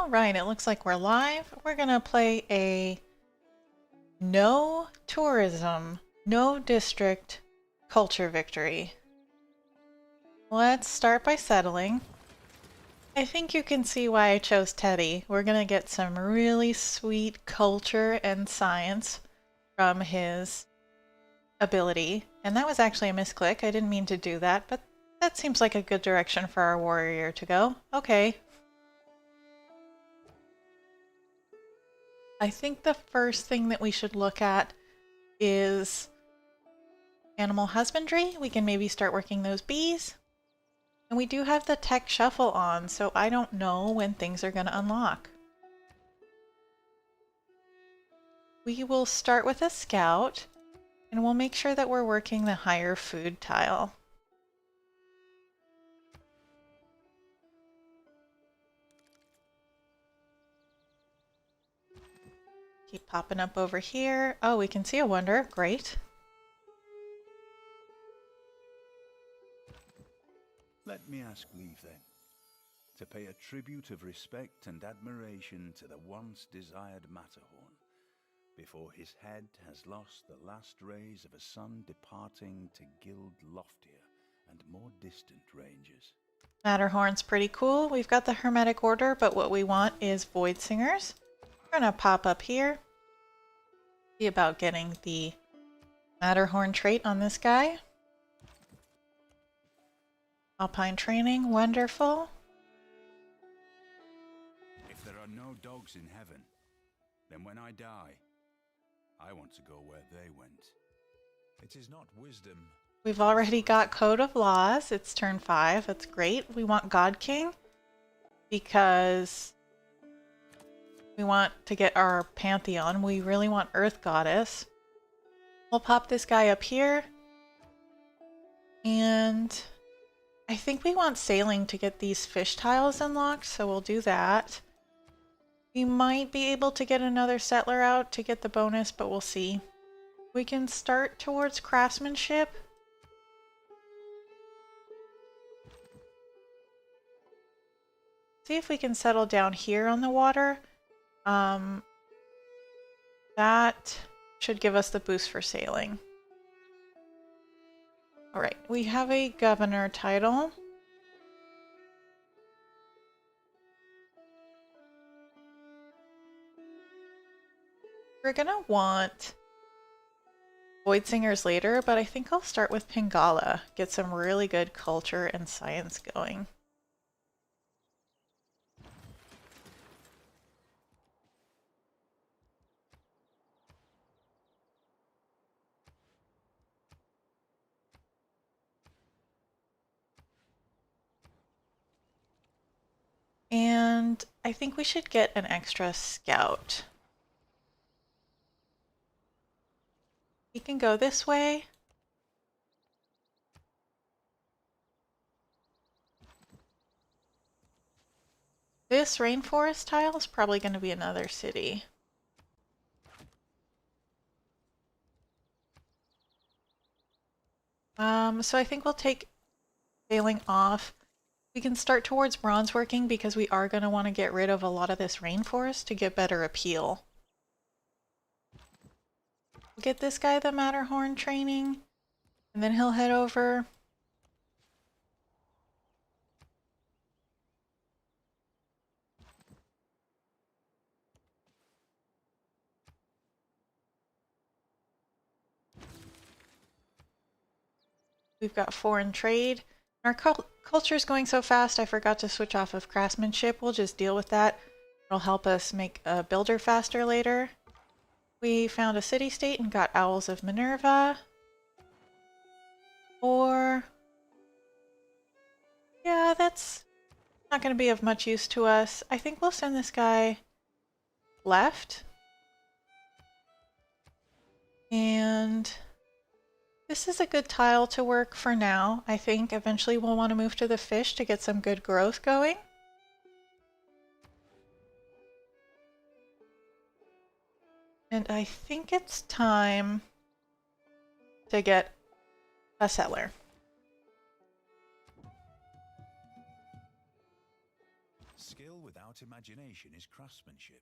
All right, it looks like we're live. We're gonna play a no tourism, no district culture victory. Let's start by settling. I think you can see why I chose Teddy. We're gonna get some really sweet culture and science from his ability. And that was actually a misclick. I didn't mean to do that, but that seems like a good direction for our warrior to go. Okay. I think the first thing that we should look at is animal husbandry. We can maybe start working those bees. And we do have the tech shuffle on, so I don't know when things are going to unlock. We will start with a scout, and we'll make sure that we're working the higher food tile. Keep popping up over here. Oh, we can see a wonder. Great. Let me ask leave then, to pay a tribute of respect and admiration to the once desired Matterhorn, before his head has lost the last rays of a sun departing to gild loftier and more distant ranges. Matterhorn's pretty cool. We've got the Hermetic Order, but what we want is Void Singers. We're gonna pop up here. See about getting the Matterhorn trait on this guy. Alpine training, wonderful. If there are no dogs in heaven, then when I die, I want to go where they went. It is not wisdom. We've already got Code of Laws. It's turn 5. That's great. We want God King because we want to get our Pantheon. We really want Earth Goddess. We'll pop this guy up here. And I think we want sailing to get these fish tiles unlocked, so we'll do that. We might be able to get another settler out to get the bonus, but we'll see. We can start towards craftsmanship. See if we can settle down here on the water. That should give us the boost for sailing. All right, we have a governor title. We're gonna want Void Singers later, but I think I'll start with Pingala. Get some really good culture and science going. And I think we should get an extra scout. He can go this way. This rainforest tile is probably going to be another city. So I think we'll take sailing off. We can start towards bronze working because we are going to want to get rid of a lot of this rainforest to get better appeal. We'll get this guy the Matterhorn training, and then he'll head over. We've got foreign trade. Our culture is going so fast, I forgot to switch off of craftsmanship. We'll just deal with that. It'll help us make a builder faster later. We found a city-state and got Owls of Minerva. Or... yeah, that's not going to be of much use to us. I think we'll send this guy left. And... this is a good tile to work for now. I think eventually we'll want to move to the fish to get some good growth going. And I think it's time to get a settler. Skill without Art imagination is craftsmanship.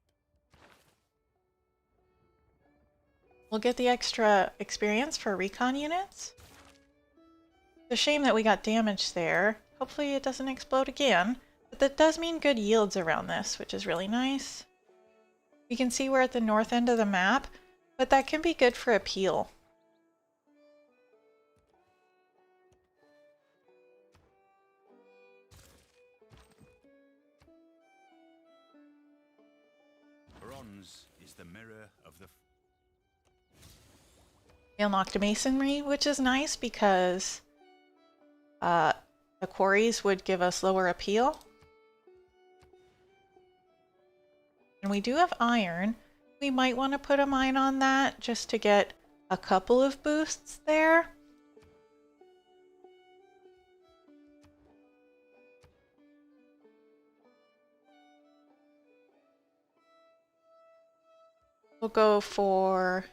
We'll get the extra experience for recon units. It's a shame that we got damaged there. Hopefully it doesn't explode again. But that does mean good yields around this, which is really nice. You can see we're at the north end of the map, but that can be good for appeal. Bronze is the mirror of the... We unlocked masonry, which is nice because the quarries would give us lower appeal. And we do have iron. We might want to put a mine on that just to get a couple of boosts there. We'll go for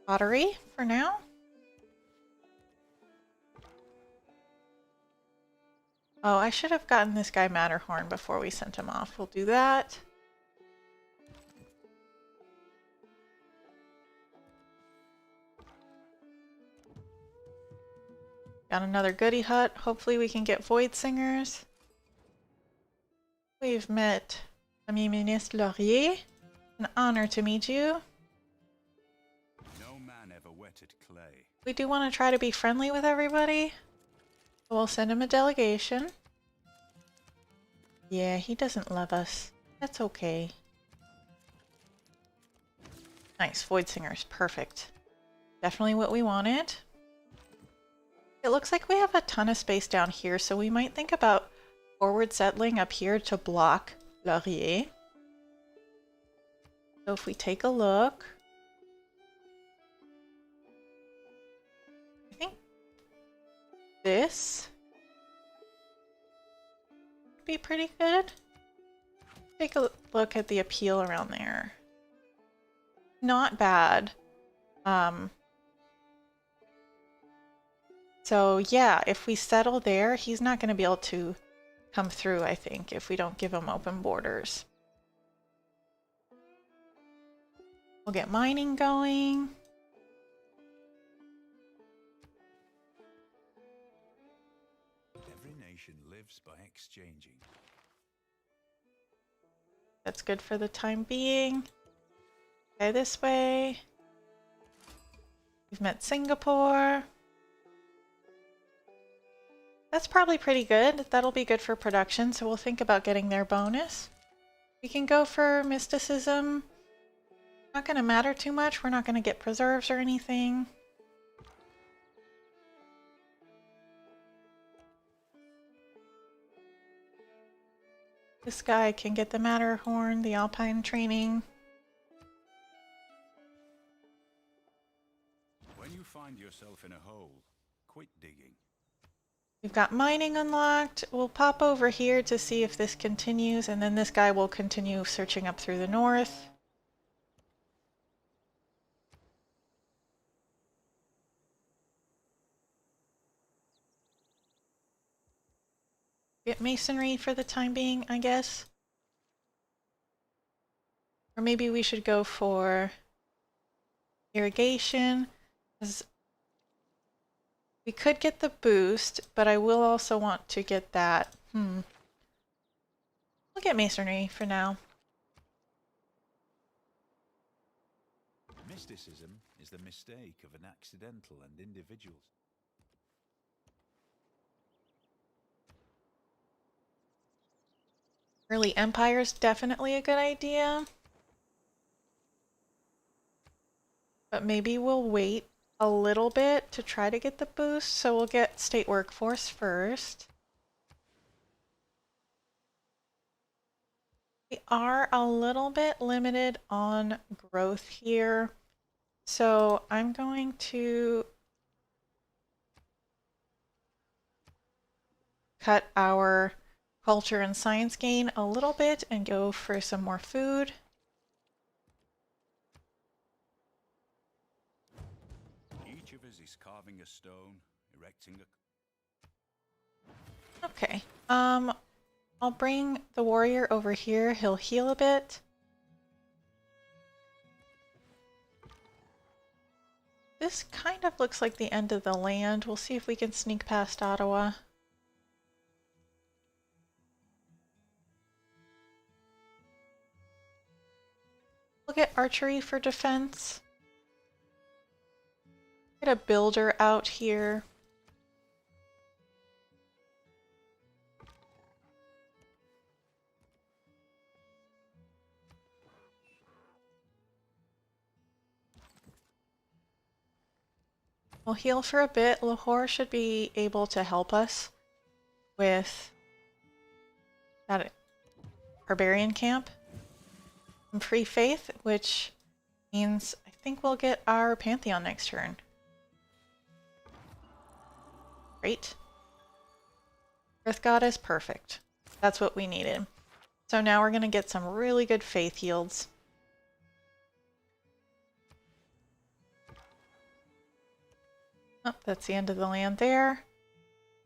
pottery for now. Oh, I should have gotten this guy Matterhorn before we sent him off. We'll do that. Got another goody hut. Hopefully we can get Void Singers. We've met Ami Ministre Laurier. An honor to meet you. No man ever wetted clay. We do want to try to be friendly with everybody. We'll send him a delegation. Yeah, he doesn't love us. That's okay. Nice, Void Singers, perfect. Definitely what we wanted. It looks like we have a ton of space down here, so we might think about forward settling up here to block Laurier. So if we take a look, I think this would be pretty good. Take a look at the appeal around there. Not bad. So yeah, if we settle there, he's not going to be able to come through, I think, if we don't give him open borders. We'll get mining going. Every nation lives by exchanging. That's good for the time being. Okay, this way. We've met Singapore. That's probably pretty good. That'll be good for production, so we'll think about getting their bonus. We can go for mysticism. Not going to matter too much. We're not going to get preserves or anything. This guy can get the Matterhorn, the Alpine training. When you find yourself in a hole, quit digging. We've got mining unlocked. We'll pop over here to see if this continues, and then this guy will continue searching up through the north. Get masonry for the time being, I guess. Or maybe we should go for irrigation. We could get the boost, but I will also want to get that. We'll get masonry for now. Mysticism is the mistake of an accidental and individuals. Early Empire is definitely a good idea. But maybe we'll wait a little bit to try to get the boost, so we'll get state workforce first. We are a little bit limited on growth here, so I'm going to cut our culture and science gain a little bit and go for some more food. Each of us is carving a stone, erecting a... Okay. I'll bring the warrior over here. He'll heal a bit. This kind of looks like the end of the land. We'll see if we can sneak past Ottawa. We'll get archery for defense. Get a builder out here. We'll heal for a bit. Lahore should be able to help us with that barbarian camp. Some free faith, which means I think we'll get our Pantheon next turn. Great. Earth Goddess, perfect. That's what we needed. So now we're going to get some really good faith yields. Oh, that's the end of the land there.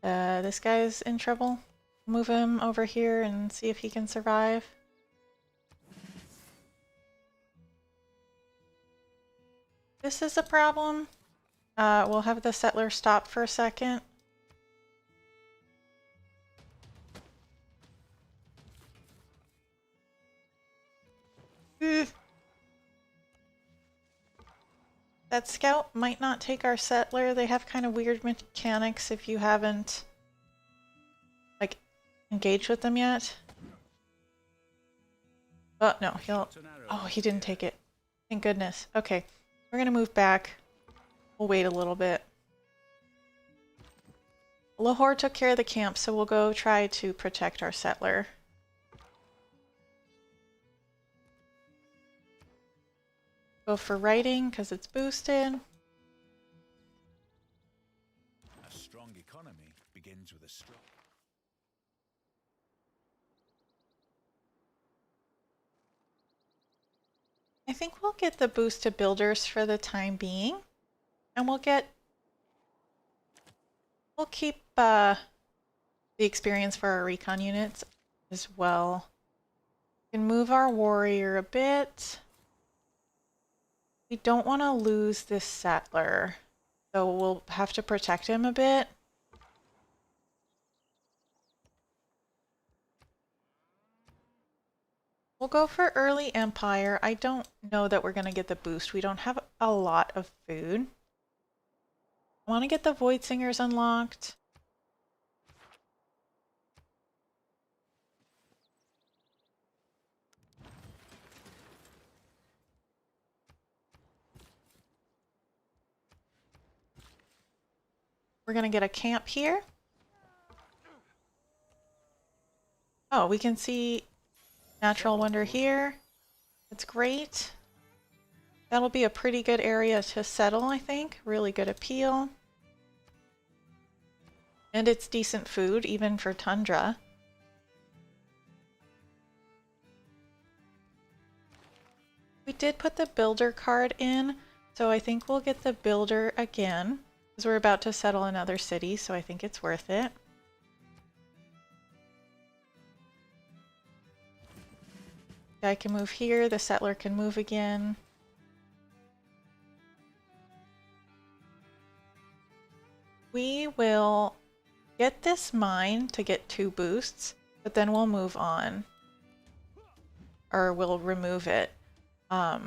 This guy's in trouble. Move him over here and see if he can survive. This is a problem. We'll have the settler stop for a second. That scout might not take our settler. They have kind of weird mechanics if you haven't like engaged with them yet. Oh no, he didn't take it. Thank goodness. Okay, we're gonna move back. We'll wait a little bit. Lahore took care of the camp, so we'll go try to protect our settler. Go for writing because it's boosted. A strong economy begins with a strong. I think we'll get the boost to builders for the time being, and we'll keep the experience for our recon units as well. We can move our warrior a bit. We don't want to lose this settler, so we'll have to protect him a bit. We'll go for early empire. I don't know that we're going to get the boost. We don't have a lot of food. I want to get the Void Singers unlocked. We're going to get a camp here. Oh, we can see Natural Wonder here. That's great. That'll be a pretty good area to settle, I think. Really good appeal. And it's decent food, even for Tundra. We did put the builder card in, so I think we'll get the builder again. Because we're about to settle another city, so I think it's worth it. Guy can move here, the settler can move again. We will get this mine to get 2 boosts, but then we'll move on. Or we'll remove it. I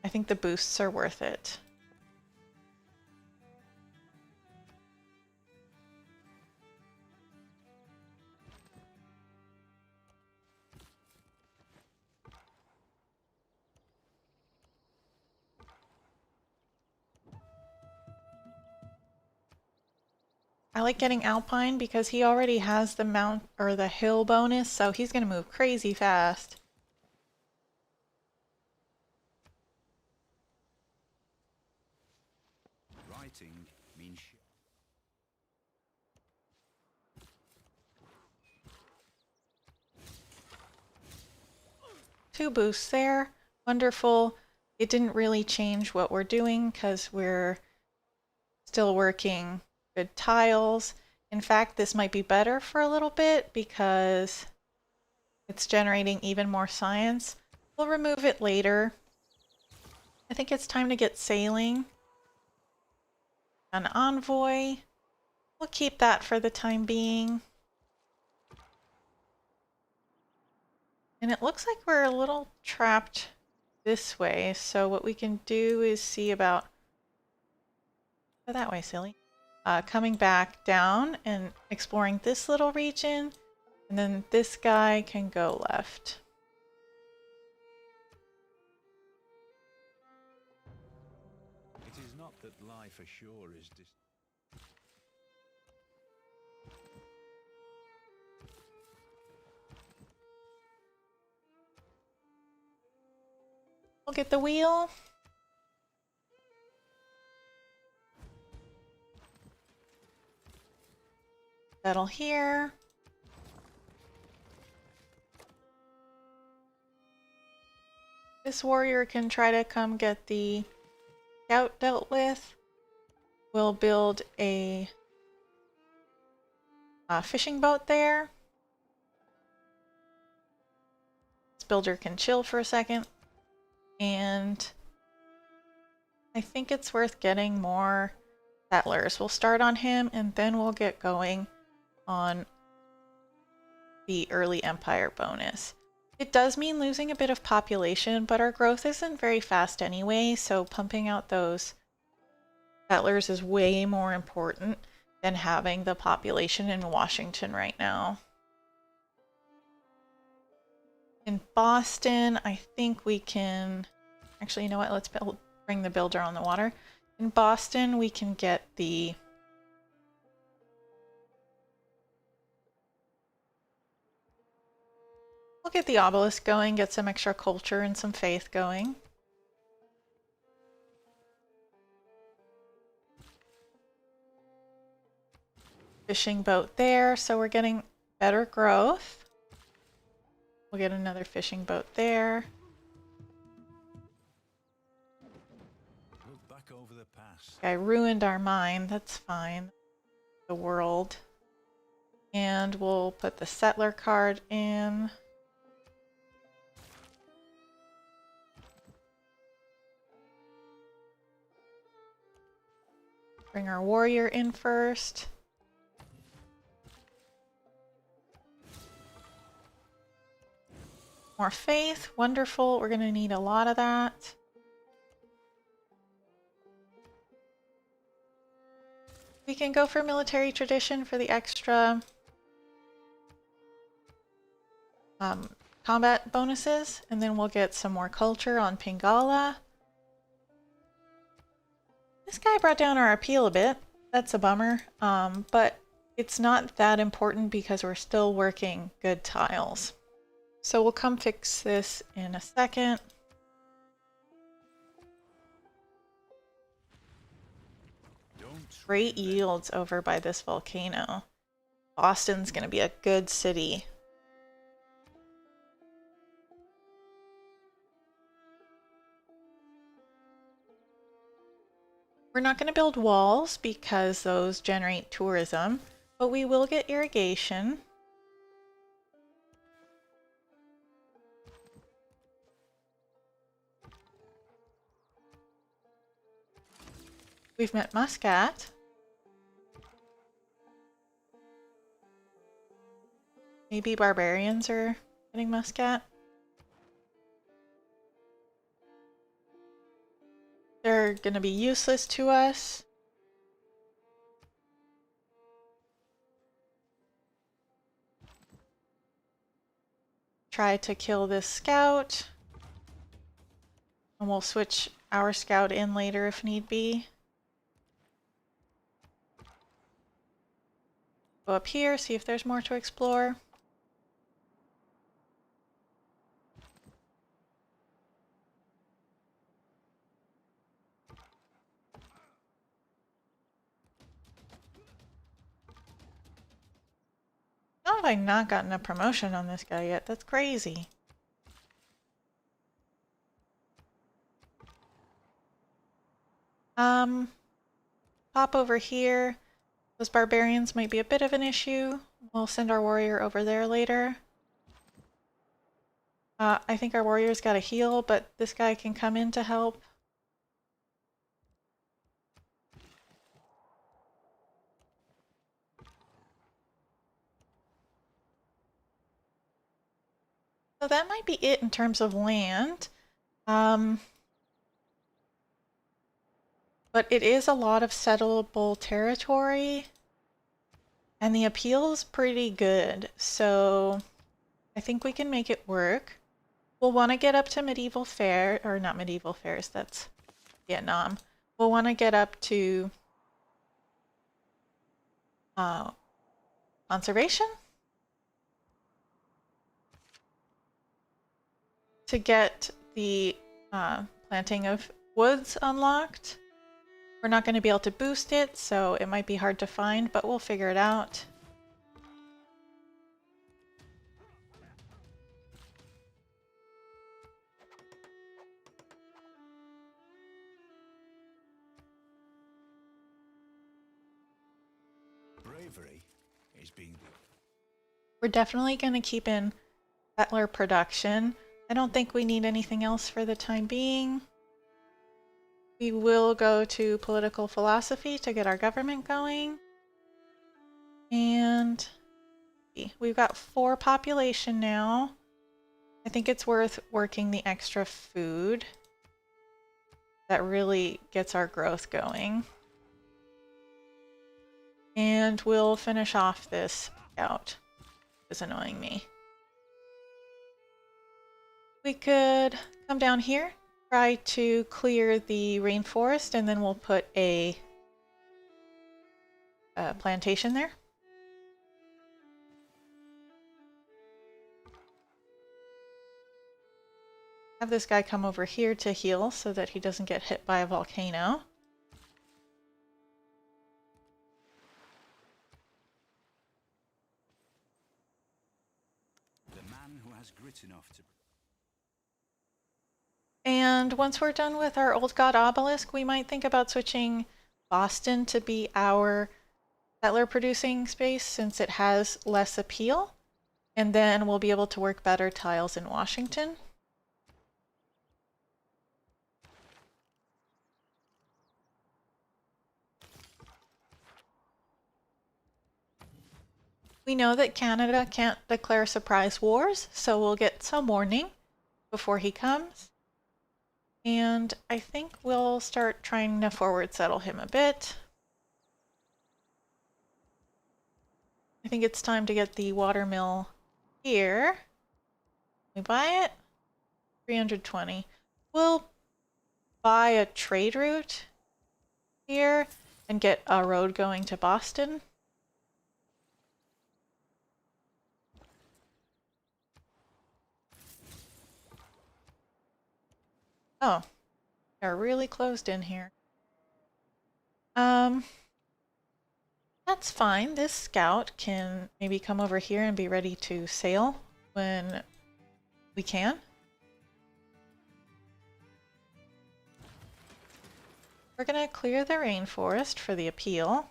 think the boosts are worth it. I like getting Alpine because he already has the mount or the hill bonus, so he's going to move crazy fast. Writing means 2 boosts there. Wonderful. It didn't really change what we're doing because we're still working good tiles. In fact, this might be better for a little bit because It's generating even more science. We'll remove it later. I think it's time to get sailing. An envoy. We'll keep that for the time being. And it looks like we're a little trapped this way. So what we can do is see about... Go that way, silly. Coming back down and exploring this little region. And then this guy can go left. It is not that life ashore is We'll get the wheel. Settle here. This warrior can try to come get the scout dealt with. We'll build a fishing boat there. This builder can chill for a second. And I think it's worth getting more settlers. We'll start on him and then we'll get going on the early empire bonus. It does mean losing a bit of population, but our growth isn't very fast anyway, so pumping out those settlers is way more important than having the population in Washington right now. In Boston, I think we can... Actually, you know what? Let's bring the builder on the water. In Boston, we can get the... We'll get the obelisk going, get some extra culture and some faith going. Fishing boat there, so we're getting better growth. We'll get another fishing boat there. look back over the past. I ruined our mine, that's fine. The world. And we'll put the settler card in. Bring our warrior in first. More faith, wonderful. We're gonna need a lot of that. We can go for military tradition for the extra combat bonuses, and then we'll get some more culture on Pingala. This guy brought down our appeal a bit. That's a bummer, but it's not that important because we're still working good tiles. So we'll come fix this in a second. Great yields over by this volcano. Boston's gonna be a good city. We're not going to build walls because those generate tourism, but we will get irrigation. We've met Muscat. Maybe barbarians are getting Muscat. They're gonna be useless to us. Try to kill this scout. And we'll switch our scout in later if need be. Go up here, see if there's more to explore. How have I not gotten a promotion on this guy yet? That's crazy. Pop over here. Those barbarians might be a bit of an issue. We'll send our warrior over there later. I think our warrior's got a heal, but this guy can come in to help. So that might be it in terms of land. But it is a lot of settleable territory. And the appeal's pretty good. So I think we can make it work. We'll want to get up to medieval fair, or not medieval fairs, that's Vietnam. We'll want to get up to conservation to get the planting of woods unlocked. We're not going to be able to boost it, so it might be hard to find, but we'll figure it out. Bravery is being... We're definitely going to keep in settler production. I don't think we need anything else for the time being. We will go to political philosophy to get our government going. And we've got 4 population now. I think it's worth working the extra food. That really gets our growth going. And we'll finish off this scout. It's annoying me. We could come down here, try to clear the rainforest, and then we'll put a plantation there. Have this guy come over here to heal so that he doesn't get hit by a volcano. The man who has grit enough to... And once we're done with our Old God Obelisk, we might think about switching Boston to be our settler producing space since it has less appeal. And then we'll be able to work better tiles in Washington. We know that Canada can't declare surprise wars, so we'll get some warning before he comes. And I think we'll start trying to forward settle him a bit. I think it's time to get the watermill here. We buy it? 320. We'll buy a trade route here and get a road going to Boston. Oh, they're really closed in here. That's fine. This scout can maybe come over here and be ready to sail when we can. We're gonna clear the rainforest for the appeal.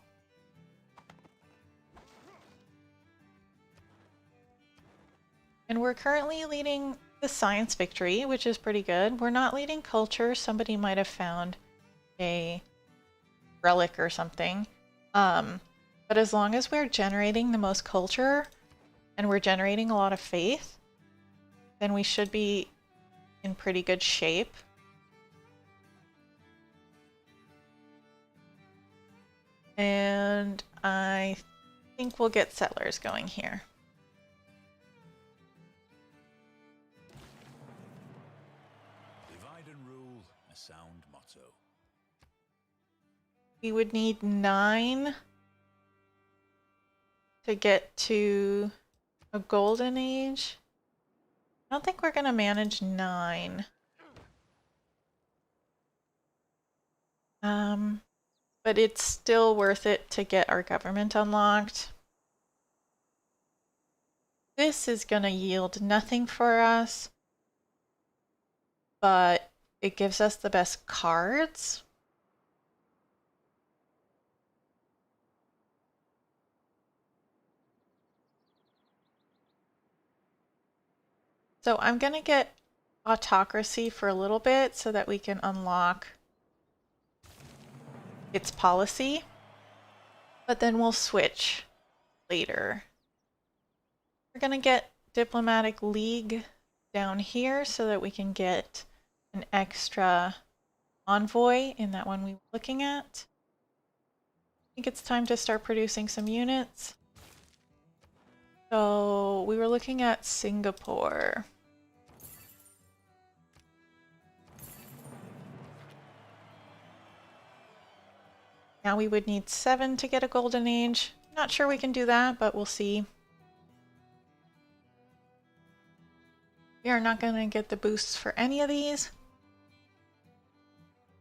And we're currently leading the science victory, which is pretty good. We're not leading culture. Somebody might have found a relic or something. But as long as we're generating the most culture and we're generating a lot of faith, then we should be in pretty good shape. And I think we'll get settlers going here. Divide and rule, a sound motto. We would need 9 to get to a golden age. I don't think we're gonna manage 9. But it's still worth it to get our government unlocked. This is gonna yield nothing for us, but it gives us the best cards. So I'm going to get autocracy for a little bit so that we can unlock its policy, but then we'll switch later. We're going to get diplomatic league down here so that we can get an extra envoy in that one we were looking at. I think it's time to start producing some units. So we were looking at Singapore. Now we would need 7 to get a golden age. Not sure we can do that, but we'll see. We are not going to get the boosts for any of these.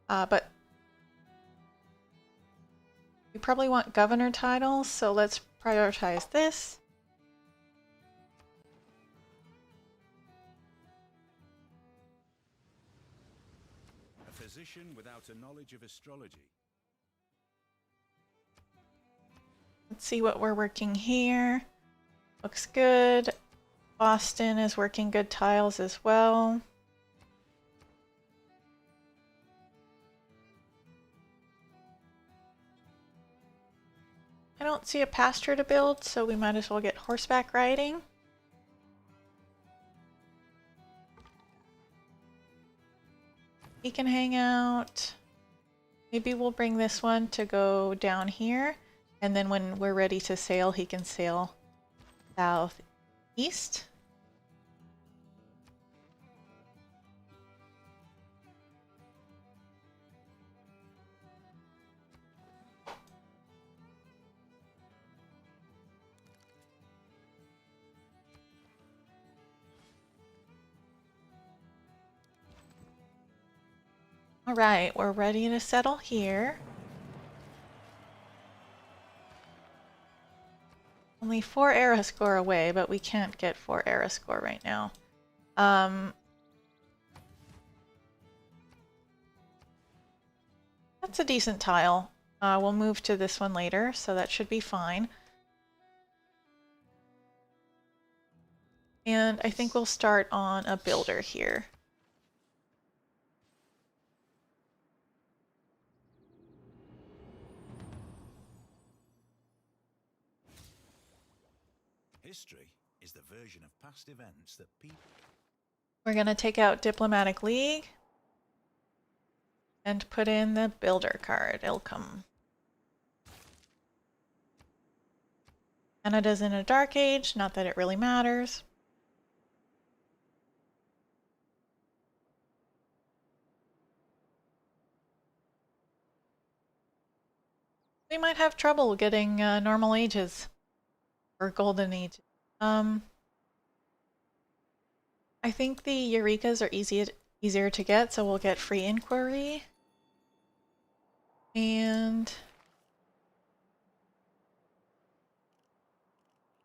But we probably want governor titles, so let's prioritize this. A physician without a knowledge of astrology. Let's see what we're working here. Looks good. Boston is working good tiles as well. I don't see a pasture to build, so we might as well get horseback riding. He can hang out. Maybe we'll bring this one to go down here, and then when we're ready to sail, he can sail southeast. All right, we're ready to settle here. Only 4 era score away, but we can't get 4 era score right now. That's a decent tile. We'll move to this one later, so that should be fine. And I think we'll start on a builder here. History is the version of past events that people... We're going to take out Diplomatic League and put in the builder card. It'll come. Canada's in a dark age, not that it really matters. We might have trouble getting normal ages or golden ages. I think the Eurekas are easier to get, so we'll get free inquiry. And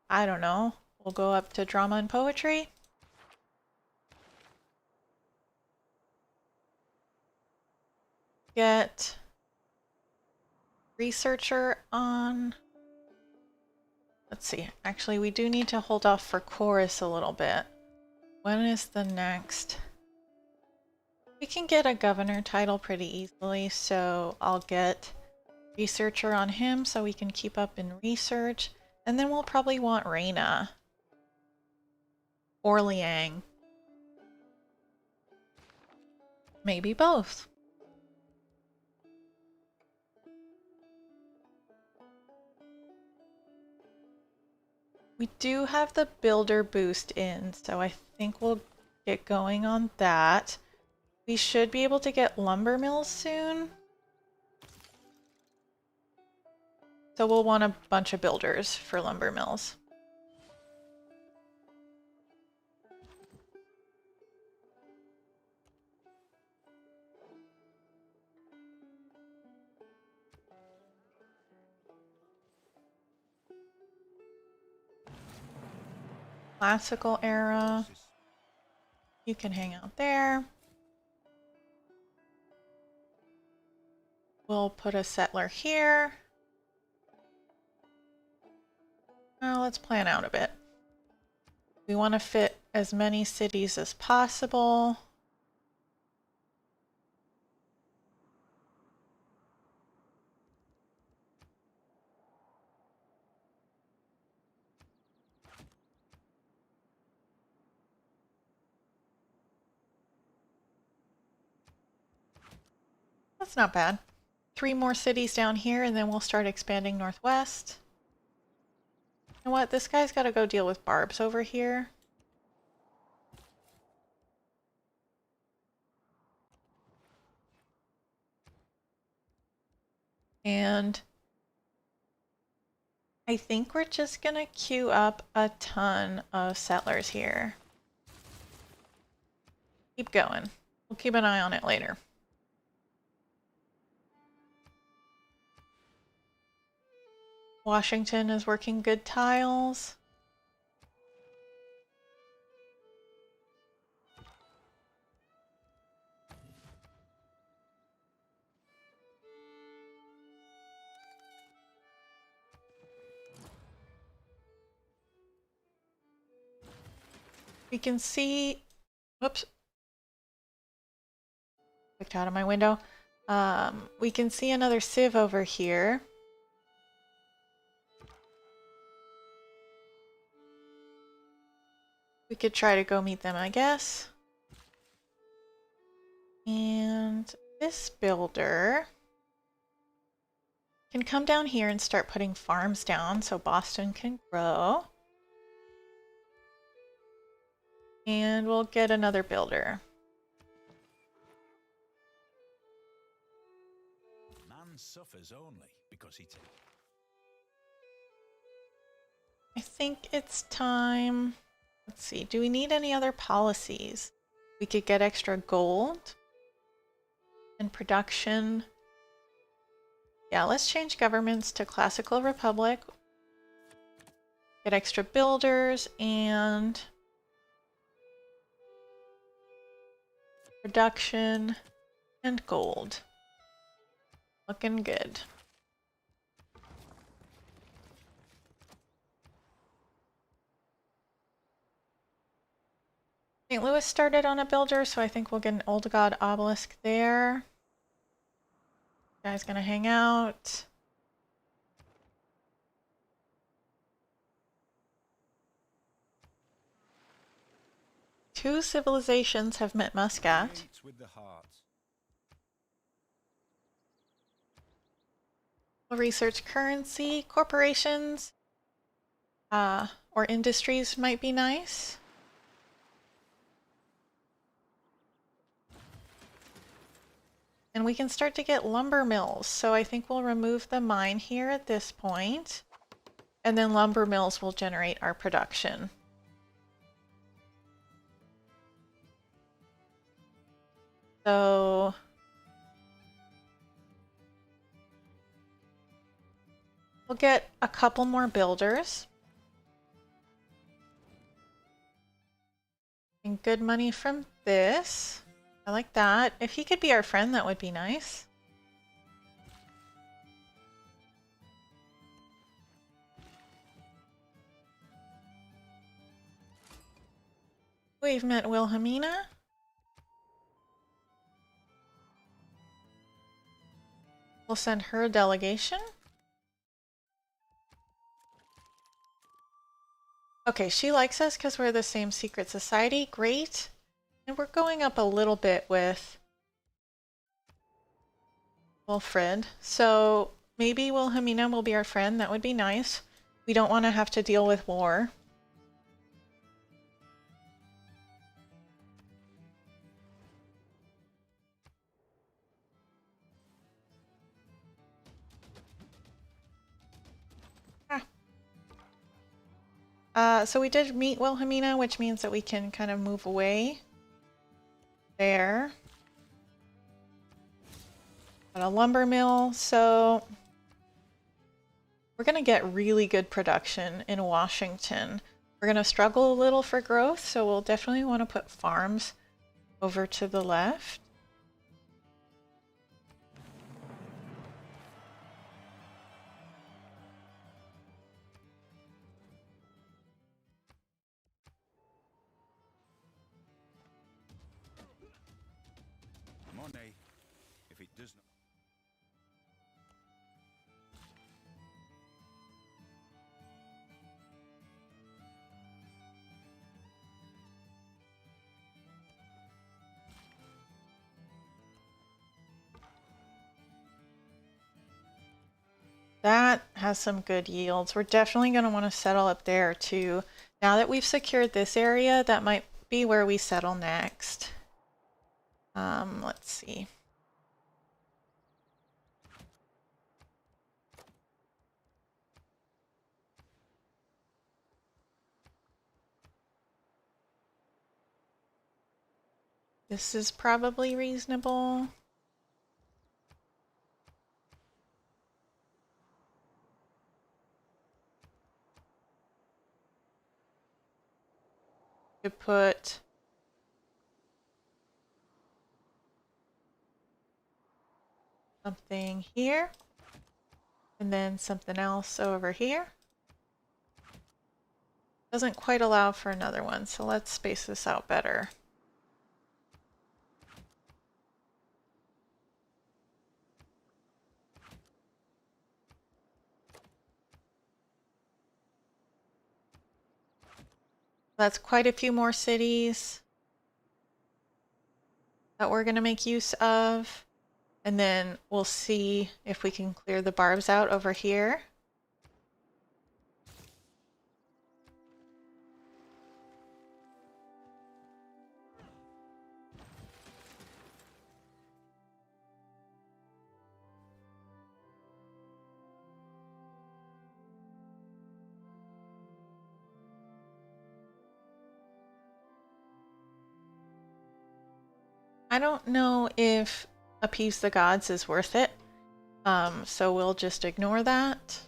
I don't know, we'll go up to drama and poetry. Get researcher on. Let's see, actually we do need to hold off for chorus a little bit. When is the next? We can get a governor title pretty easily, so I'll get researcher on him so we can keep up in research. And then we'll probably want Reina. Or Liang. Maybe both. We do have the builder boost in, so I think we'll get going on that. We should be able to get lumber mills soon. So we'll want a bunch of builders for lumber mills. Classical era. You can hang out there. We'll put a settler here. Now let's plan out a bit. We want to fit as many cities as possible. That's not bad. 3 more cities down here, and then we'll start expanding northwest. You know what? This guy's got to go deal with Barbs over here. And I think we're just going to queue up a ton of settlers here. Keep going. We'll keep an eye on it later. Washington is working good tiles. We can see, whoops, clicked out of my window. We can see another Civ over here. We could try to go meet them, I guess. And this builder can come down here and start putting farms down so Boston can grow. And we'll get another builder. Man suffers only because he takes. I think it's time. Let's see, do we need any other policies? We could get extra gold and production. Yeah, let's change governments to Classical Republic. Get extra builders and production and gold. Looking good. St. Louis started on a builder, so I think we'll get an Old God obelisk there. Guy's gonna hang out. Two civilizations have met Muscat. We'll research currency, corporations, or industries might be nice. And we can start to get lumber mills. So I think we'll remove the mine here at this point. And then lumber mills will generate our production. So we'll get a couple more builders. And good money from this. I like that. If he could be our friend, that would be nice. We've met Wilhelmina. We'll send her a delegation. Okay, she likes us because we're the same secret society. Great. And we're going up a little bit with Wilfred. So maybe Wilhelmina will be our friend. That would be nice. We don't want to have to deal with war. So we did meet Wilhelmina, which means that we can kind of move away there. Got a lumber mill, so we're going to get really good production in Washington. We're going to struggle a little for growth, so we'll definitely want to put farms over to the left. That has some good yields. We're definitely going to want to settle up there too. Now that we've secured this area, that might be where we settle next. Let's see. This is probably reasonable. To put something here and then something else over here. Doesn't quite allow for another one, so let's space this out better. That's quite a few more cities that we're going to make use of. And then we'll see if we can clear the barbs out over here. I don't know if Appease the Gods is worth it, so we'll just ignore that.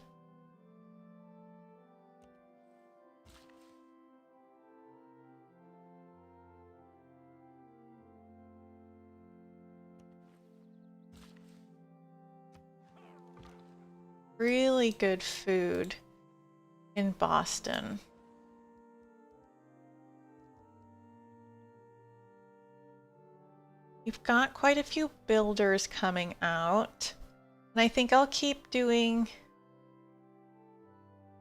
Really good food in Boston. We've got quite a few builders coming out, and I think I'll keep doing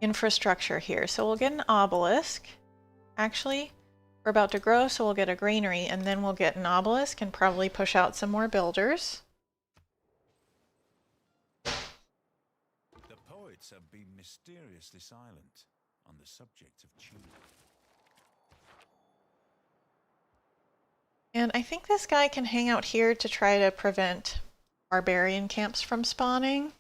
infrastructure here. So we'll get an obelisk. Actually, we're about to grow, so we'll get a granary, and then we'll get an obelisk and probably push out some more builders. The poets have been mysteriously silent on the subject of tune. And I think this guy can hang out here to try to prevent barbarian camps from spawning.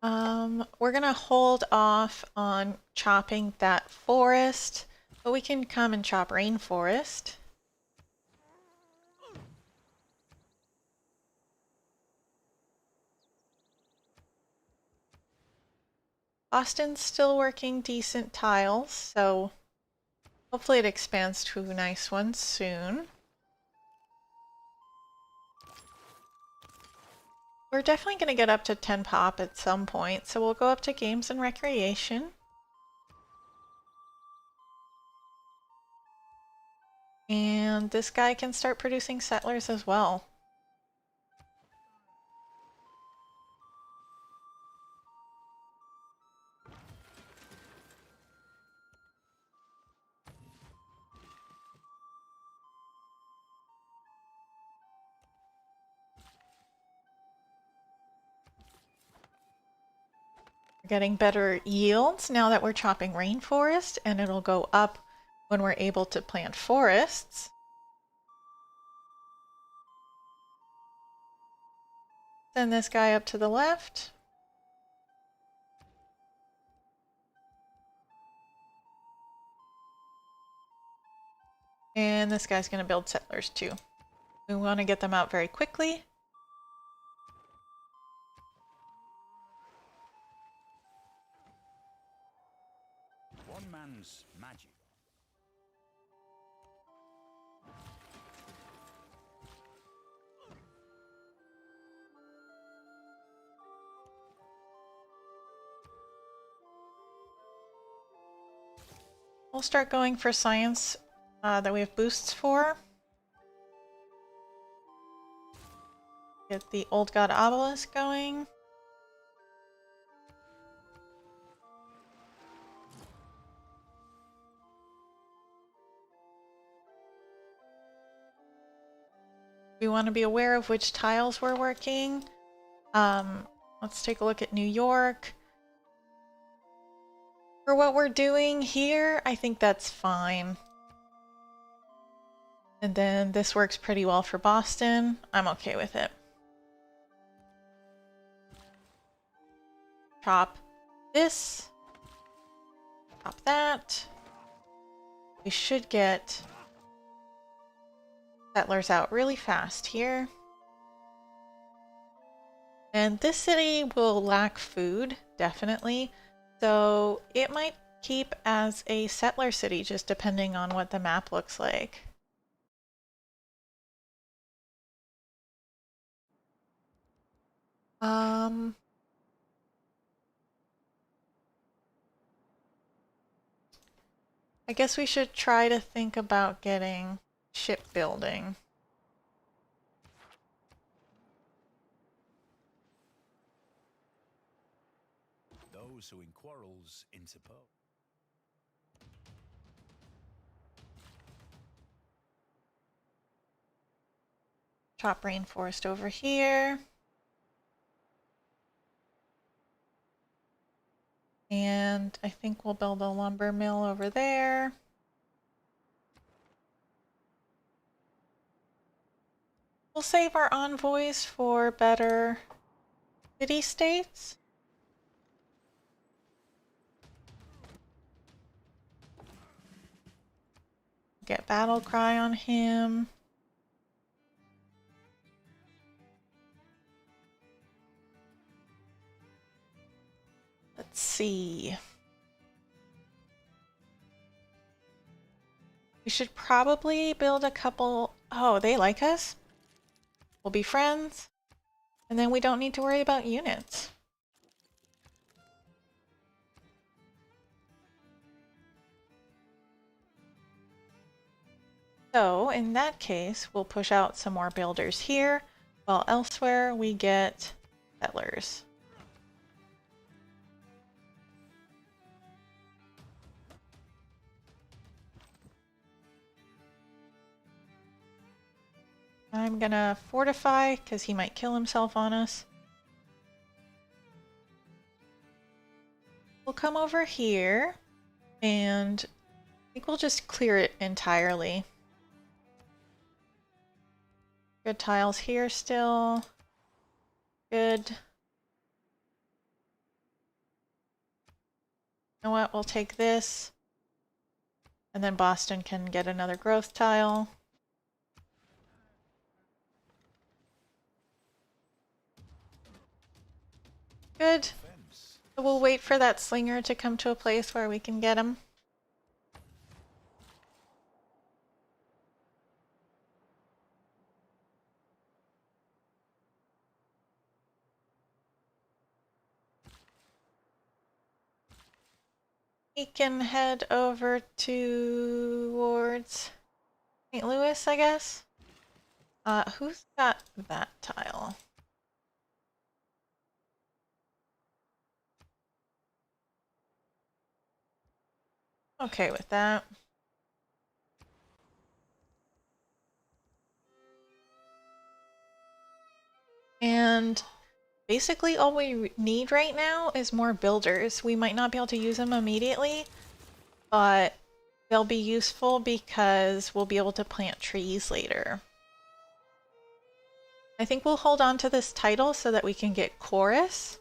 We're gonna hold off on chopping that forest, but we can come and chop rainforest. Boston's still working decent tiles, so hopefully it expands to nice ones soon. We're definitely going to get up to 10 pop at some point, so we'll go up to games and recreation. And this guy can start producing settlers as well. We're getting better yields now that we're chopping rainforest, and it'll go up when we're able to plant forests. Send this guy up to the left. And this guy's going to build settlers too. We want to get them out very quickly. One man's magic. We'll start going for science that we have boosts for. Get the Old God Obelisk going. We want to be aware of which tiles we're working. Let's take a look at New York. For what we're doing here, I think that's fine. And then this works pretty well for Boston. I'm okay with it. Chop this. Chop that. We should get settlers out really fast here. And this city will lack food, definitely. So it might keep as a settler city, just depending on what the map looks like. I guess we should try to think about getting shipbuilding. Those who in quarrels interpose. Chop rainforest over here. And I think we'll build a lumber mill over there. We'll save our envoys for better city-states. Get battle cry on him. Let's see. We should probably build a couple. Oh, they like us? We'll be friends. And then we don't need to worry about units. So in that case, we'll push out some more builders here, while elsewhere we get settlers. I'm gonna fortify because he might kill himself on us. We'll come over here and I think we'll just clear it entirely. Good tiles here still. Good. You know what? We'll take this. And then Boston can get another growth tile. Good. So we'll wait for that slinger to come to a place where we can get him. He can head over towards St. Louis, I guess. Who's got that tile? Okay with that. And basically all we need right now is more builders. We might not be able to use them immediately, but they'll be useful because we'll be able to plant trees later. I think we'll hold on to this title so that we can get chorus.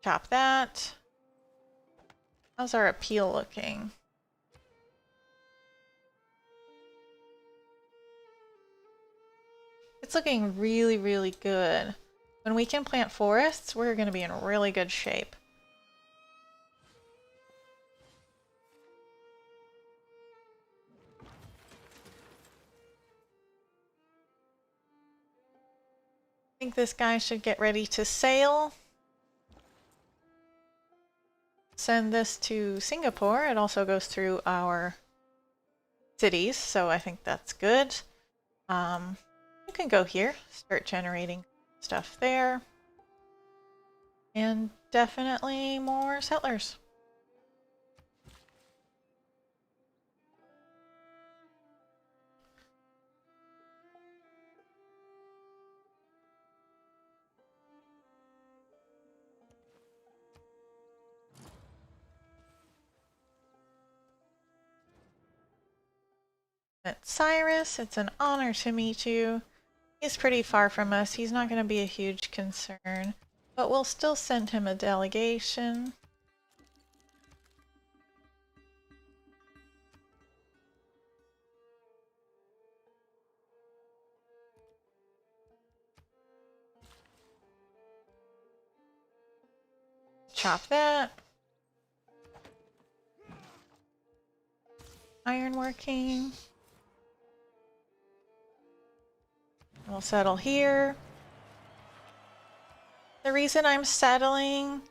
Chop that. How's our appeal looking? It's looking really, really good. When we can plant forests, we're going to be in really good shape. I think this guy should get ready to sail. Send this to Singapore. It also goes through our cities, so I think that's good. You can go here, start generating stuff there. And definitely more settlers. That's Cyrus. It's an honor to meet you. He's pretty far from us. He's not going to be a huge concern, but we'll still send him a delegation. Chop that. Ironworking. We'll settle here. The reason I'm settling,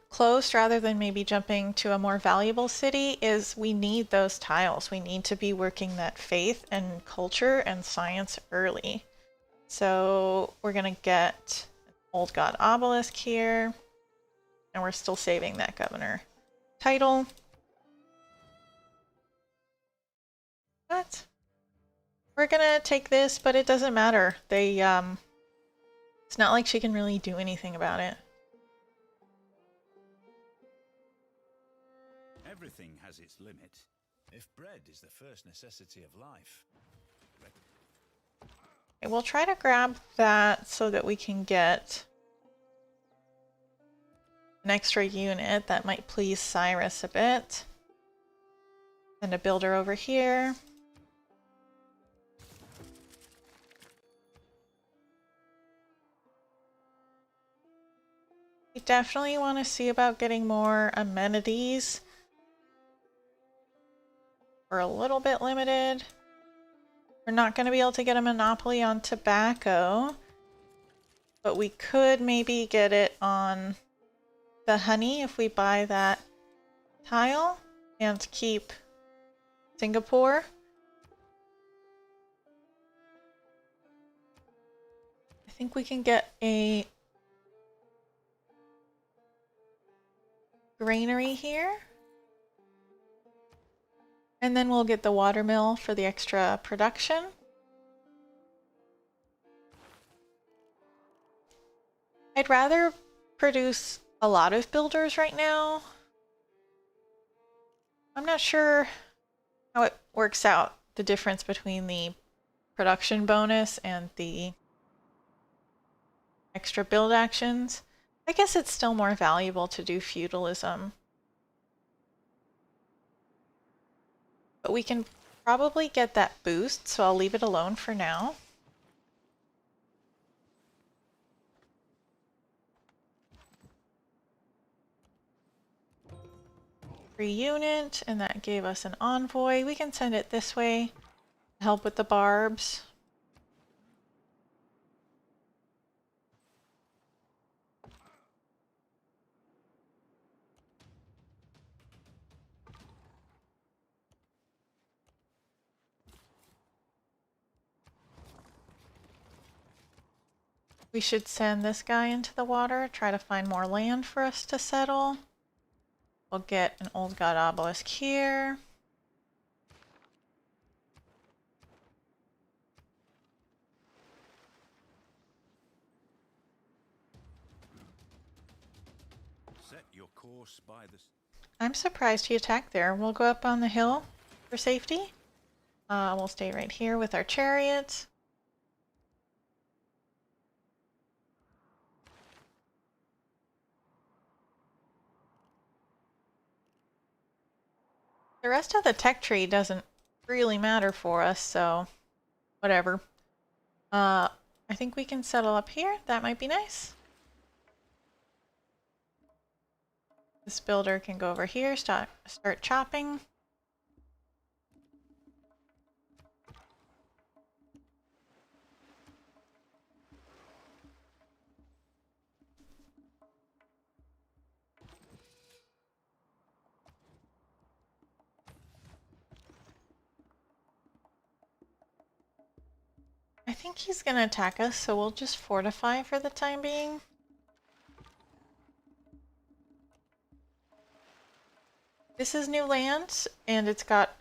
close rather than maybe jumping to a more valuable city is we need those tiles. We need to be working that faith and culture and science early. So we're gonna get an Old God obelisk here, and we're still saving that governor title. What? We're gonna take this, but it doesn't matter. It's not like she can really do anything about it. Everything has its limit. If bread is the first necessity of life. Okay, we'll try to grab that so that we can get an extra unit. That might please Cyrus a bit. And a builder over here. We definitely want to see about getting more amenities. We're a little bit limited. We're not going to be able to get a monopoly on tobacco, but we could maybe get it on the honey if we buy that tile and keep Singapore. I think we can get a granary here. And then we'll get the watermill for the extra production. I'd rather produce a lot of builders right now. I'm not sure how it works out, the difference between the production bonus and the extra build actions. I guess it's still more valuable to do feudalism. But we can probably get that boost, so I'll leave it alone for now. Free unit, and that gave us an envoy. We can send it this way to help with the barbs. We should send this guy into the water, try to find more land for us to settle. We'll get an Old God obelisk here. Set your course by the... I'm surprised he attacked there. We'll go up on the hill for safety. We'll stay right here with our chariots. The rest of the tech tree doesn't really matter for us, so whatever. I think we can settle up here. That might be nice. This builder can go over here, start chopping. I think he's gonna attack us, so we'll just fortify for the time being. This is new land, and it's got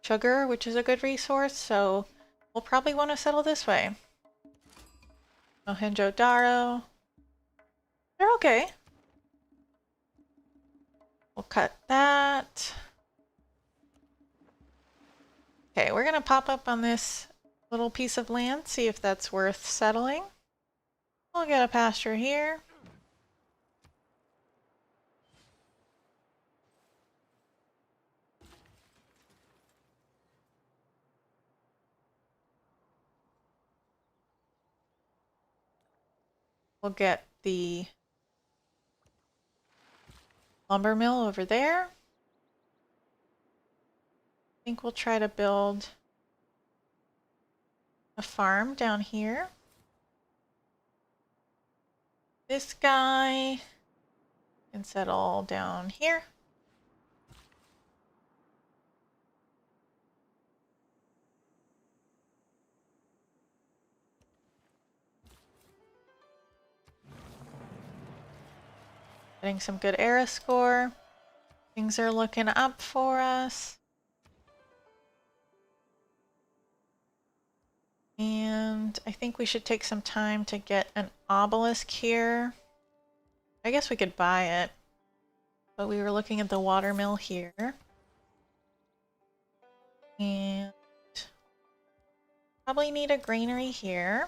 sugar, which is a good resource, so we'll probably want to settle this way. Mohenjo-Daro. They're okay. We'll cut that. Okay, we're gonna pop up on this little piece of land, see if that's worth settling. We'll get a pasture here. We'll get the lumber mill over there. I think we'll try to build a farm down here. This guy can settle down here. Getting some good era score. Things are looking up for us. And I think we should take some time to get an obelisk here. I guess we could buy it, but we were looking at the watermill here. And probably need a granary here.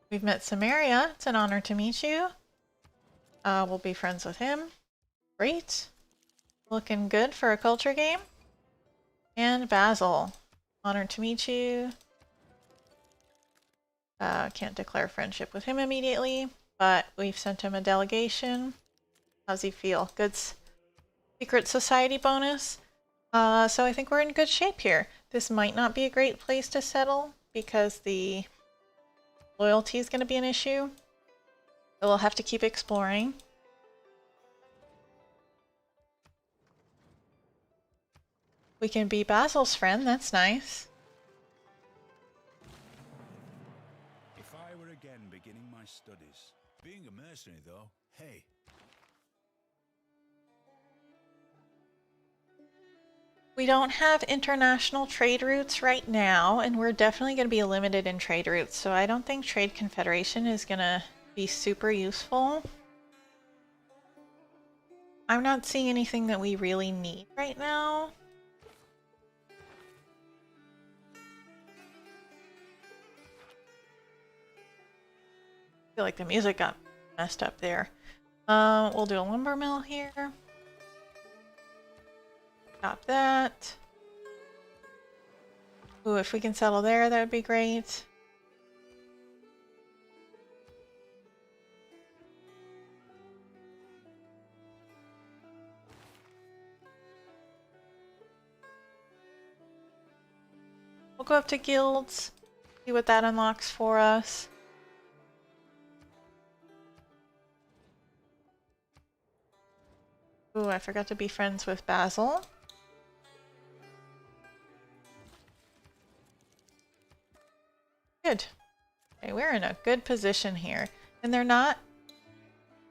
We've met Samaria. It's an honor to meet you. We'll be friends with him. Great. Looking good for a culture game. And Basil. Honored to meet you. Can't declare friendship with him immediately, but we've sent him a delegation. How's he feel? Good secret society bonus. So I think we're in good shape here. This might not be a great place to settle because the loyalty is going to be an issue. But we'll have to keep exploring. We can be Basil's friend, that's nice. If I were again beginning my studies, being a mercenary though, hey. We don't have international trade routes right now, and we're definitely going to be limited in trade routes, so I don't think Trade Confederation is going to be super useful. I'm not seeing anything that we really need right now. I feel like the music got messed up there. We'll do a lumber mill here. Stop that. Ooh, if we can settle there, that would be great. We'll go up to guilds, see what that unlocks for us. Ooh, I forgot to be friends with Basil. Good. Okay, we're in a good position here. And they're not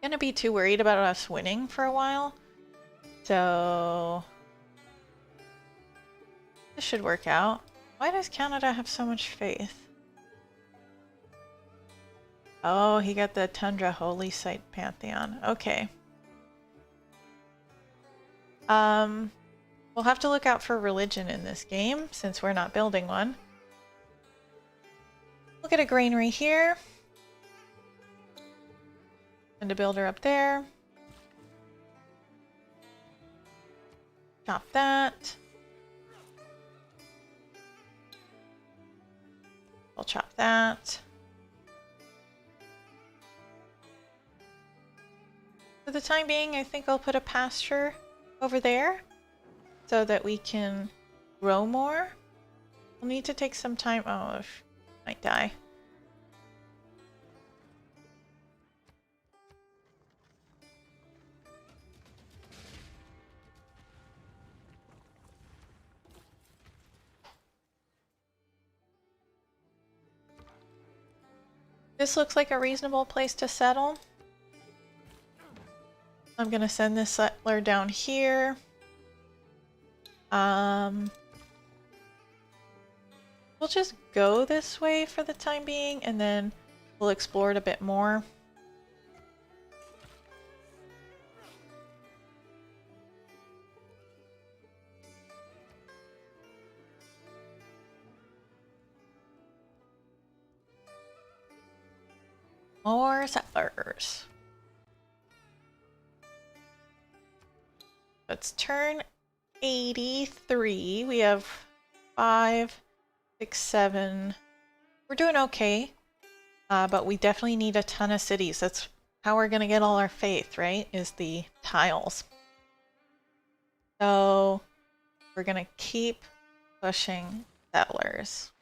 going to be too worried about us winning for a while. So this should work out. Why does Canada have so much faith? Oh, he got the Tundra Holy Site Pantheon. Okay. We'll have to look out for religion in this game since we're not building one. We'll get a granary here. And a builder up there. Chop that. We'll chop that. For the time being, I think I'll put a pasture over there so that we can grow more. We'll need to take some time. Oh, might die. This looks like a reasonable place to settle. I'm gonna send this settler down here. We'll just go this way for the time being, and then we'll explore it a bit more. More settlers. Let's turn 83. We have 5, 6, 7. We're doing okay, but we definitely need a ton of cities. That's how we're gonna get all our faith, right? Is the tiles. So we're gonna keep pushing settlers.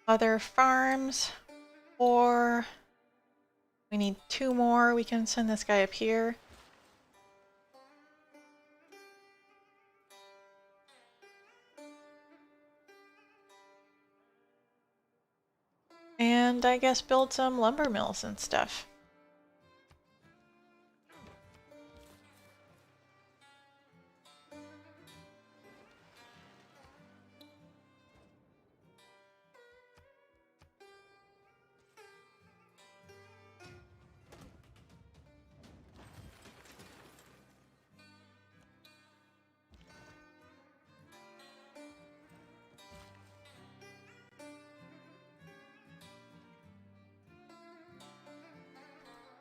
Other farms, or we need 2 more. We can send this guy up here. And I guess build some lumber mills and stuff.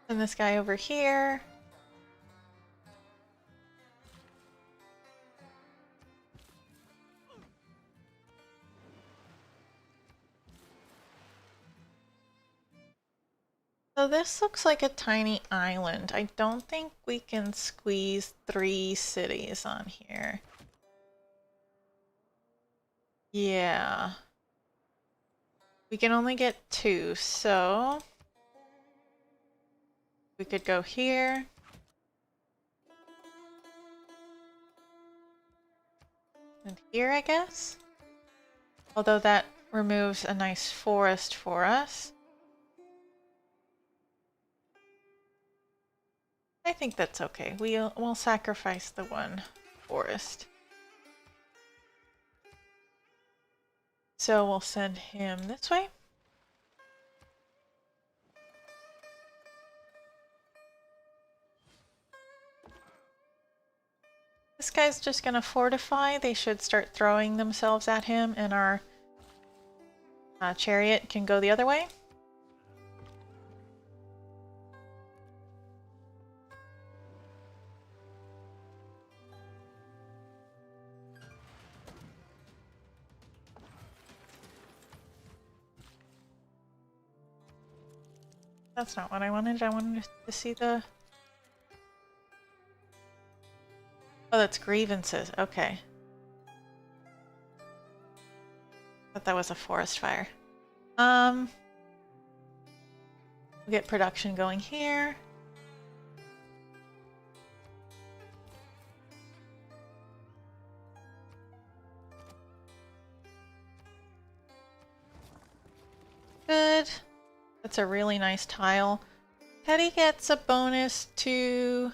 Send this guy over here. So this looks like a tiny island. I don't think we can squeeze 3 cities on here. Yeah. We can only get 2, so we could go here. And here, I guess? Although that removes a nice forest for us. I think that's okay. We'll sacrifice the 1 forest. So we'll send him this way. This guy's just gonna fortify. They should start throwing themselves at him, and our chariot can go the other way. That's not what I wanted. I wanted to see the... Oh, that's grievances. Okay. Thought that was a forest fire. We'll get production going here. Good. That's a really nice tile. Teddy gets a bonus to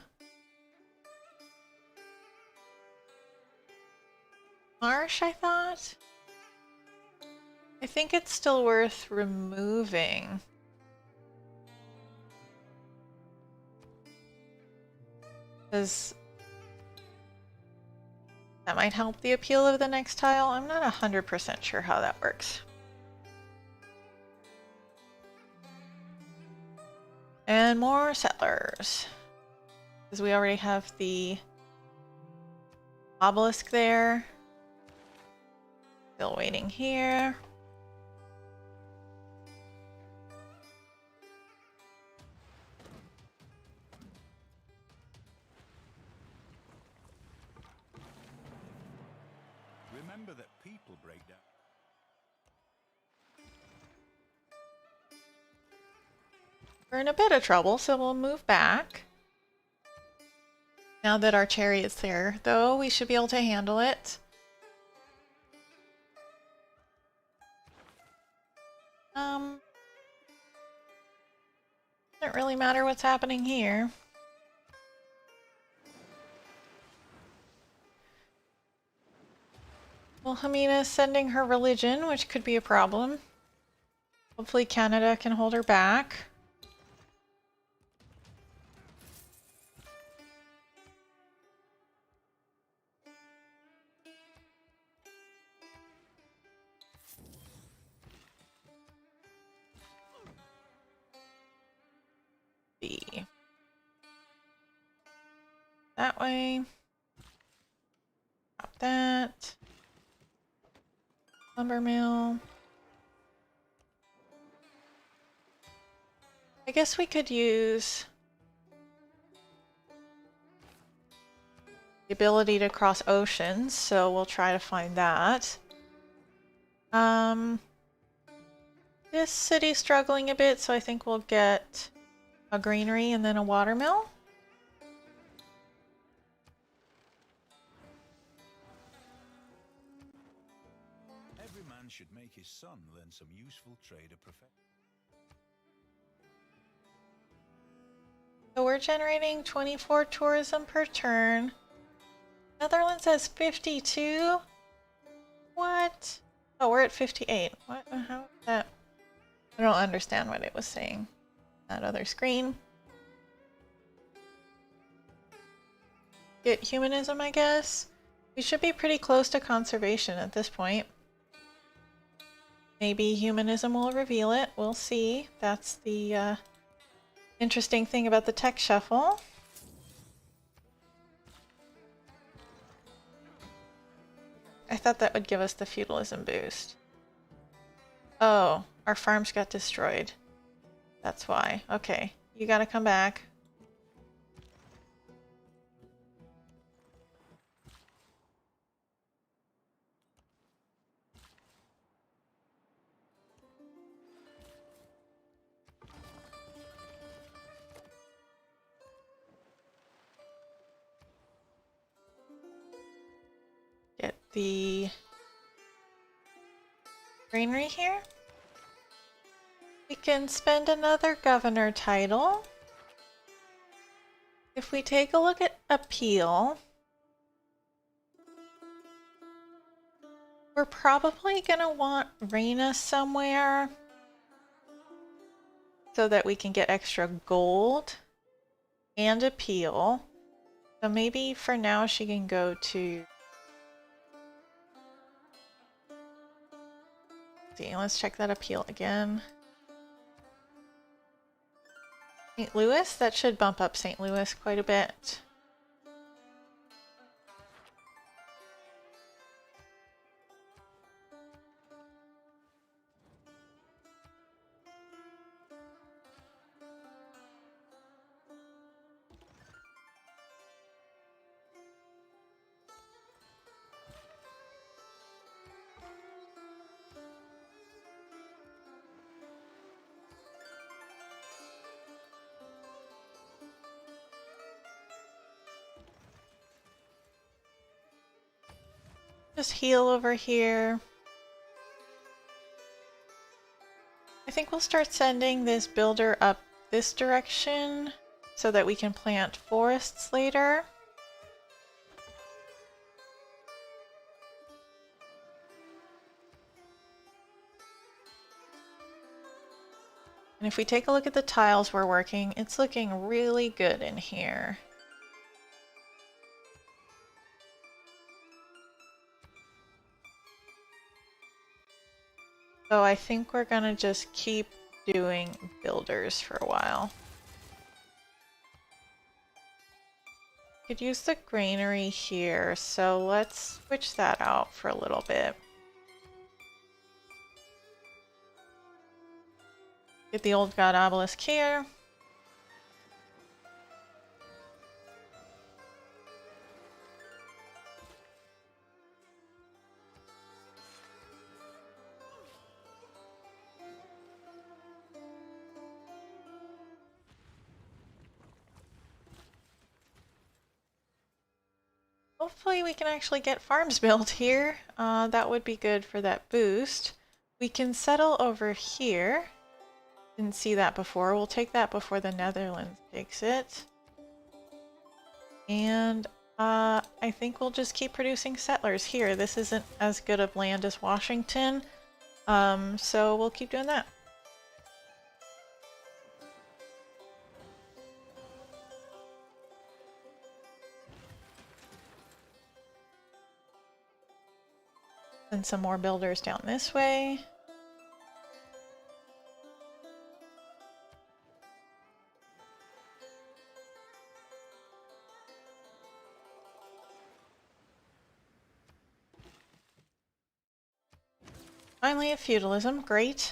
marsh, I thought. I think it's still worth removing. Because that might help the appeal of the next tile. I'm not 100% sure how that works. And more settlers. Because we already have the obelisk there. Still waiting here. Remember that people break down. We're in a bit of trouble, so we'll move back. Now that our chariot's there, though, we should be able to handle it. Doesn't really matter what's happening here. Wilhelmina's sending her religion, which could be a problem. Hopefully Canada can hold her back. That way. Drop that. Lumber mill. I guess we could use the ability to cross oceans, so we'll try to find that. This city's struggling a bit, so I think we'll get a granary and then a watermill. Every man should make his son learn some useful trade or profession. So we're generating 24 tourism per turn. Netherlands has 52? What? Oh, we're at 58. What? How is that? I don't understand what it was saying. That other screen. Get humanism, I guess. We should be pretty close to conservation at this point. Maybe humanism will reveal it. We'll see. That's the interesting thing about the tech shuffle. I thought that would give us the feudalism boost. Oh, our farms got destroyed. That's why. Okay, you gotta come back. Get the granary here. We can spend another governor title. If we take a look at appeal, we're probably gonna want Reina somewhere so that we can get extra gold and appeal. So maybe for now she can go to... See, let's check that appeal again. St. Louis? That should bump up St. Louis quite a bit. Just heal over here. I think we'll start sending this builder up this direction so that we can plant forests later. And if we take a look at the tiles we're working, it's looking really good in here. So I think we're gonna just keep doing builders for a while. Could use the granary here, so let's switch that out for a little bit. Get the old god obelisk here. Hopefully we can actually get farms built here. That would be good for that boost. We can settle over here. Didn't see that before. We'll take that before the Netherlands takes it. And I think we'll just keep producing settlers here. This isn't as good of land as Washington, so we'll keep doing that. Send some more builders down this way. Finally, a feudalism. Great.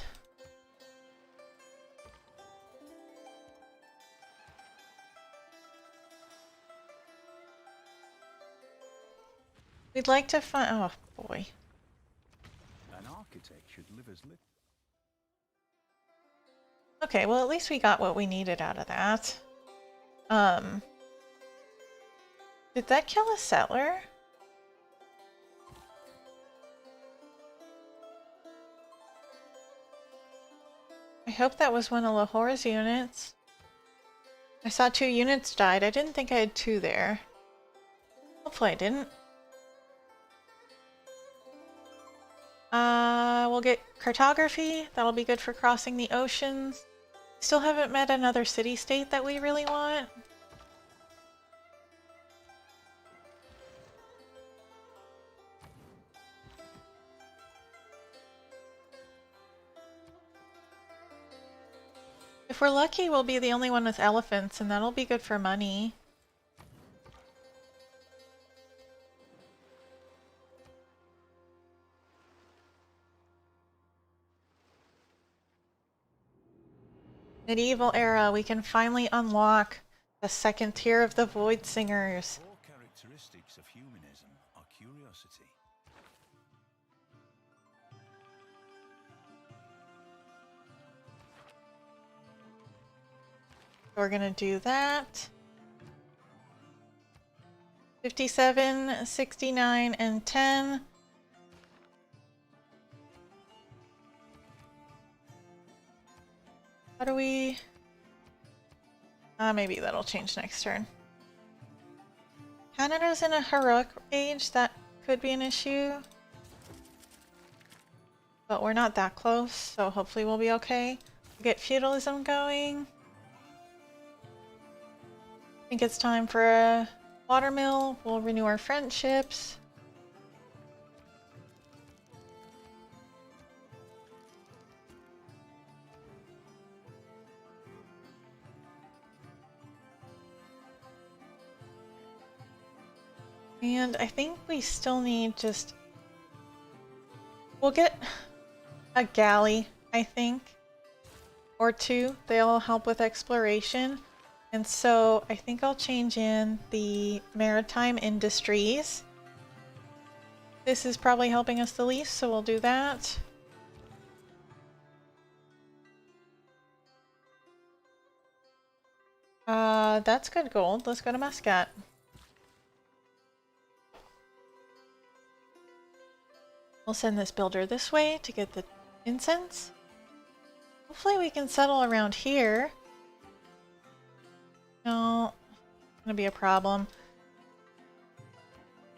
We'd like to find... Oh, boy. An architect should live as little. Okay, well, at least we got what we needed out of that. Did that kill a settler? I hope that was one of Lahore's units. I saw 2 units died. I didn't think I had 2 there. Hopefully I didn't. We'll get cartography. That'll be good for crossing the oceans. Still haven't met another city-state that we really want. If we're lucky, we'll be the only one with elephants, and that'll be good for money. Medieval era, we can finally unlock the second tier of the Void Singers. Core characteristics of humanism are curiosity. We're gonna do that. 57, 69, and 10. How do we... maybe that'll change next turn. Canada's in a heroic age. That could be an issue. But we're not that close, so hopefully we'll be okay. Get feudalism going. I think it's time for a watermill. We'll renew our friendships. And I think we still need just... We'll get a galley, I think, or 2. They'll help with exploration. And so I think I'll change in the maritime industries. This is probably helping us the least, so we'll do that. That's good gold. Let's go to Muscat. We'll send this builder this way to get the incense. Hopefully we can settle around here. No, it's gonna be a problem.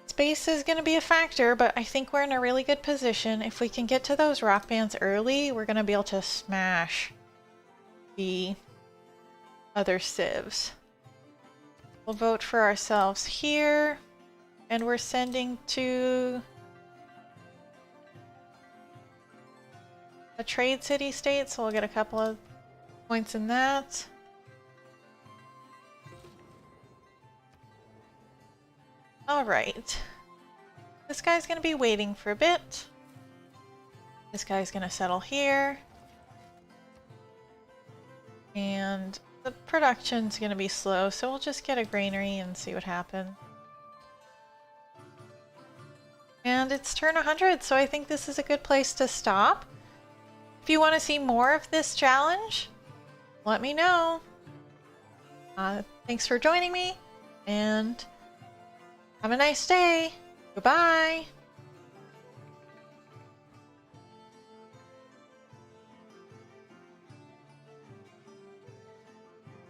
Space is gonna be a factor, but I think we're in a really good position. If we can get to those rock bands early, we're gonna be able to smash the other civs. We'll vote for ourselves here, and we're sending to a trade city-state, so we'll get a couple of points in that. Alright. This guy's gonna be waiting for a bit. This guy's gonna settle here. And the production's gonna be slow, so we'll just get a granary and see what happens. And it's turn 100, so I think this is a good place to stop. If you want to see more of this challenge, let me know. Thanks for joining me, and Have a nice day. Goodbye.